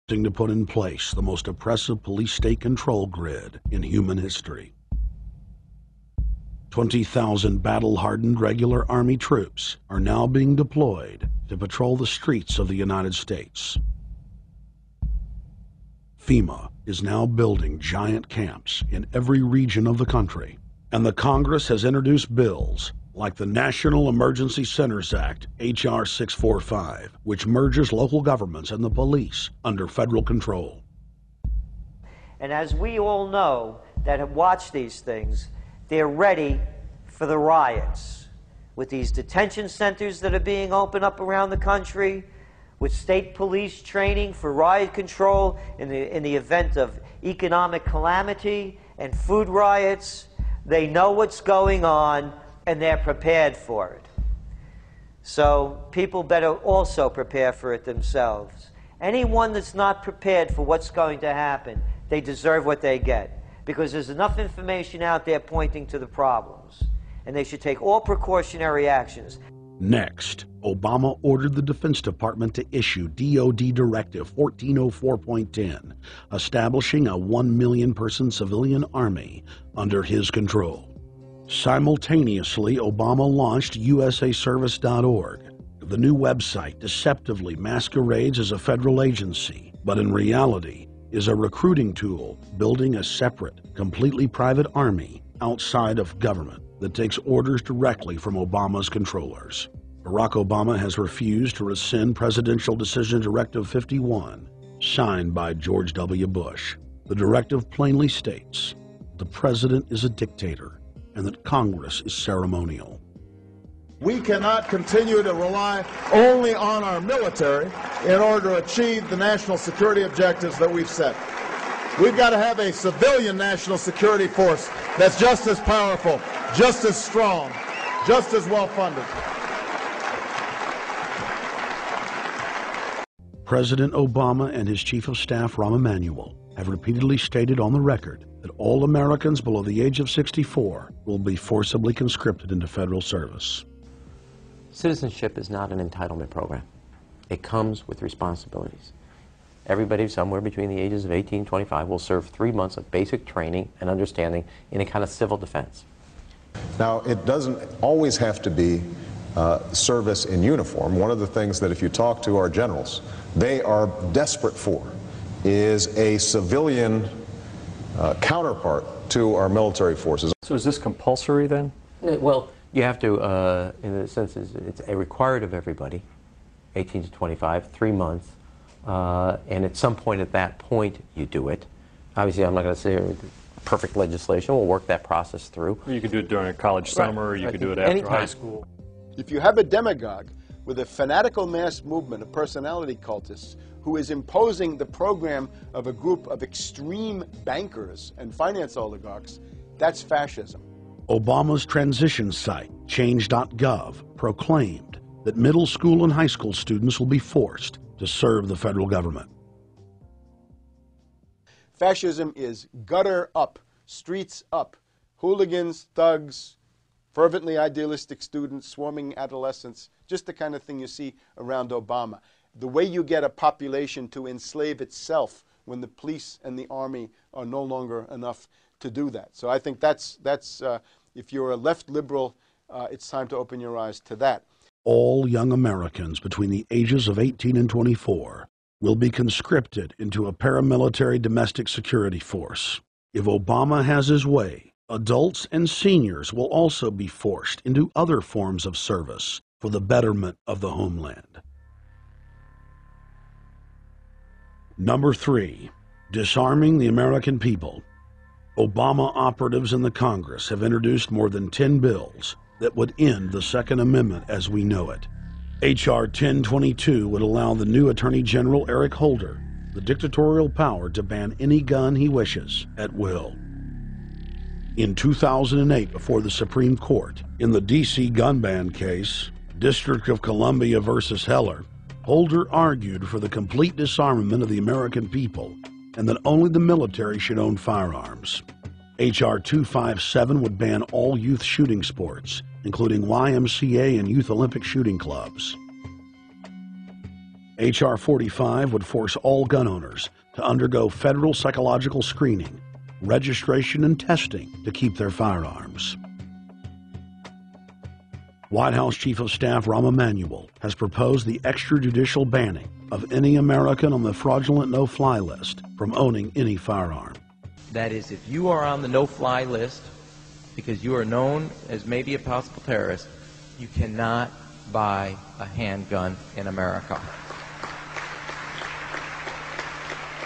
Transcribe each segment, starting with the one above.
to put in place the most oppressive police state control grid in human history. 20,000 battle-hardened regular Army troops are now being deployed to patrol the streets of the United States. FEMA is now building giant camps in every region of the country, and the Congress has introduced bills like the National Emergency Centers Act, H.R. 645, which merges local governments and the police under federal control. And as we all know that have watched these things, they're ready for the riots. With these detention centers that are being opened up around the country, with state police training for riot control in the event of economic calamity and food riots, they know what's going on and they're prepared for it. So people better also prepare for it themselves. Anyone that's not prepared for what's going to happen, they deserve what they get, because there's enough information out there pointing to the problems, and they should take all precautionary actions. Next, Obama ordered the Defense Department to issue DoD Directive 1404.10, establishing a 1 million person civilian army under his control. Simultaneously, Obama launched USAService.org. The new website deceptively masquerades as a federal agency, but in reality is a recruiting tool building a separate, completely private army outside of government that takes orders directly from Obama's controllers. Barack Obama has refused to rescind Presidential Decision Directive 51, signed by George W. Bush. The directive plainly states the president is a dictator and that Congress is ceremonial. We cannot continue to rely only on our military in order to achieve the national security objectives that we've set. We've got to have a civilian national security force that's just as powerful, just as strong, just as well funded. President Obama and his Chief of Staff, Rahm Emanuel, have repeatedly stated on the record that all Americans below the age of 64 will be forcibly conscripted into federal service. Citizenship is not an entitlement program. It comes with responsibilities. Everybody somewhere between the ages of 18 and 25 will serve 3 months of basic training and understanding in a kind of civil defense. Now, it doesn't always have to be service in uniform. One of the things that if you talk to our generals, they are desperate for is a civilian counterpart to our military forces. So is this compulsory then? Well, you have to, in a sense, it's a required of everybody, 18 to 25, 3 months, and at some point at that point you do it. Obviously, I'm not going to say perfect legislation. We'll work that process through. Or you could do it during a college summer, or you could do it after anytime. high school. If you have a demagogue with a fanatical mass movement of personality cultists who is imposing the program of a group of extreme bankers and finance oligarchs, that's fascism. Obama's transition site, change.gov, proclaimed that middle school and high school students will be forced to serve the federal government. Fascism is gutter up, streets up, hooligans, thugs, fervently idealistic students, swarming adolescents, just the kind of thing you see around Obama. The way you get a population to enslave itself when the police and the army are no longer enough to do that. So I think that's if you're a left liberal, it's time to open your eyes to that. All young Americans between the ages of 18 and 24 will be conscripted into a paramilitary domestic security force. If Obama has his way, adults and seniors will also be forced into other forms of service for the betterment of the homeland. Number 3, disarming the American people. Obama operatives in the Congress have introduced more than 10 bills that would end the Second Amendment as we know it. H.R. 1022 would allow the new Attorney General Eric Holder the dictatorial power to ban any gun he wishes at will. In 2008, before the Supreme Court, in the D.C. gun ban case, District of Columbia versus Heller, Holder argued for the complete disarmament of the American people and that only the military should own firearms. H.R. 257 would ban all youth shooting sports, including YMCA and Youth Olympic shooting clubs. H.R. 45 would force all gun owners to undergo federal psychological screening, registration, and testing to keep their firearms. White House Chief of Staff Rahm Emanuel has proposed the extrajudicial banning of any American on the fraudulent no-fly list from owning any firearm. That is, if you are on the no-fly list because you are known as maybe a possible terrorist, you cannot buy a handgun in America.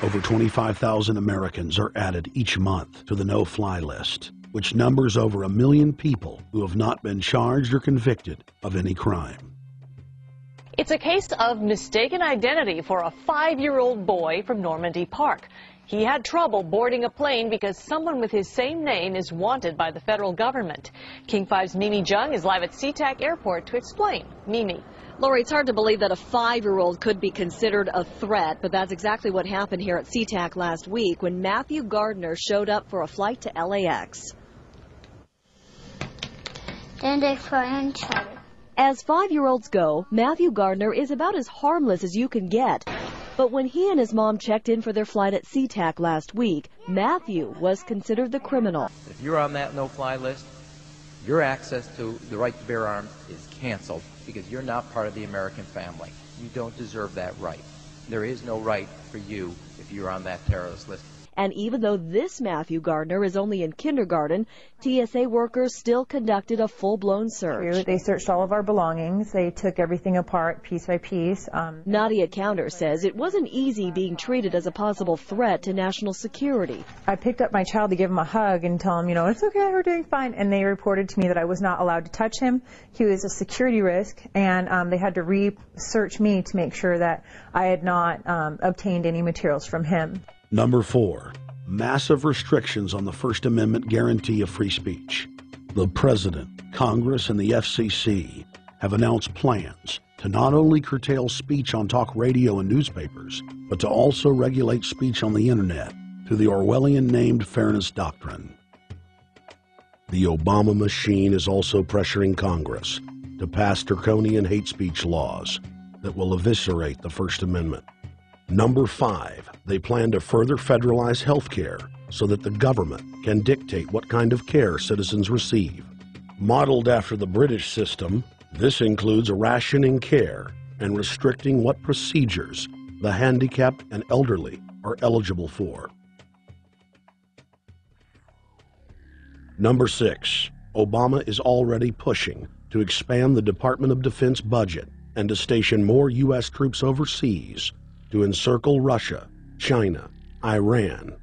Over 25,000 Americans are added each month to the no-fly list, which numbers over 1 million people who have not been charged or convicted of any crime. It's a case of mistaken identity for a 5-year-old boy from Normandy Park. He had trouble boarding a plane because someone with his same name is wanted by the federal government. King 5's Mimi Jung is live at SeaTac Airport to explain. Mimi. Lori, it's hard to believe that a 5-year-old could be considered a threat, but that's exactly what happened here at SeaTac last week when Matthew Gardner showed up for a flight to LAX. As 5-year-olds go, Matthew Gardner is about as harmless as you can get. But when he and his mom checked in for their flight at SeaTac last week, Matthew was considered the criminal. If you're on that no-fly list, your access to the right to bear arms is canceled because you're not part of the American family. You don't deserve that right. There is no right for you if you're on that terrorist list. And even though this Matthew Gardner is only in kindergarten, TSA workers still conducted a full-blown search. They searched all of our belongings. They took everything apart piece by piece. Nadia Counter says it wasn't easy being treated as a possible threat to national security. I picked up my child to give him a hug and tell him, it's okay, we're doing fine. And they reported to me that I was not allowed to touch him. He was a security risk, and they had to research me to make sure that I had not obtained any materials from him. Number 4, massive restrictions on the First Amendment guarantee of free speech. The President, Congress, and the FCC have announced plans to not only curtail speech on talk radio and newspapers, but to also regulate speech on the Internet through the Orwellian-named Fairness Doctrine. The Obama machine is also pressuring Congress to pass draconian hate speech laws that will eviscerate the First Amendment. Number 5, they plan to further federalize health care so that the government can dictate what kind of care citizens receive. Modeled after the British system, this includes rationing care and restricting what procedures the handicapped and elderly are eligible for. Number 6, Obama is already pushing to expand the Department of Defense budget and to station more U.S. troops overseas to encircle Russia, China, Iran,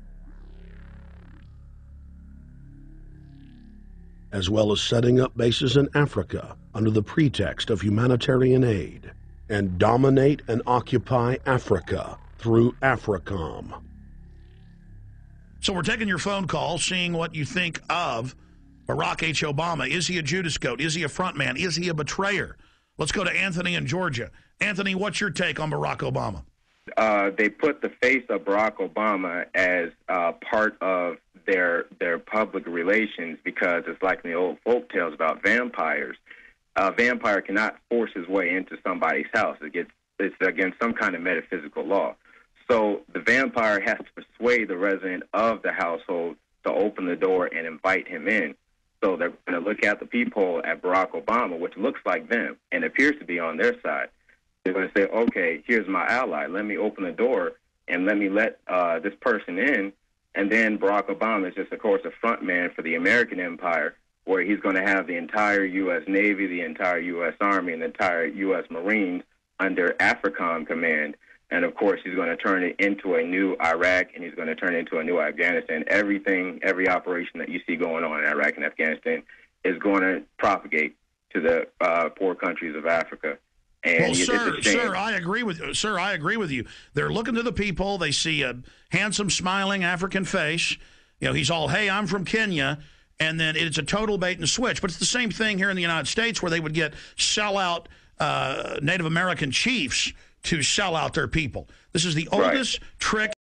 as well as setting up bases in Africa under the pretext of humanitarian aid, and dominate and occupy Africa through AFRICOM. So we're taking your phone call, seeing what you think of Barack H. Obama. Is he a Judas goat? Is he a front man? Is he a betrayer? Let's go to Anthony in Georgia. Anthony, what's your take on Barack Obama? They put the face of Barack Obama as part of their public relations because it's like in the old folk tales about vampires. A vampire cannot force his way into somebody's house. It's against some kind of metaphysical law. So the vampire has to persuade the resident of the household to open the door and invite him in. So they're going to look at the peephole at Barack Obama, which looks like them and appears to be on their side. They're going to say, okay, here's my ally. Let me open the door and let me let this person in. And then Barack Obama is just, of course, a front man for the American empire, where he's going to have the entire U.S. Navy, the entire U.S. Army, and the entire U.S. Marines under AFRICOM command. And, of course, he's going to turn it into a new Iraq, and he's going to turn it into a new Afghanistan. Every operation that you see going on in Iraq and Afghanistan is going to propagate to the poor countries of Africa. And well, sir, I agree with you. They're looking to the people. They see a handsome, smiling African face. He's all, hey, I'm from Kenya. And then it's a total bait and switch. But it's the same thing here in the United States where they would get sellout Native American chiefs to sell out their people. This is the oldest trick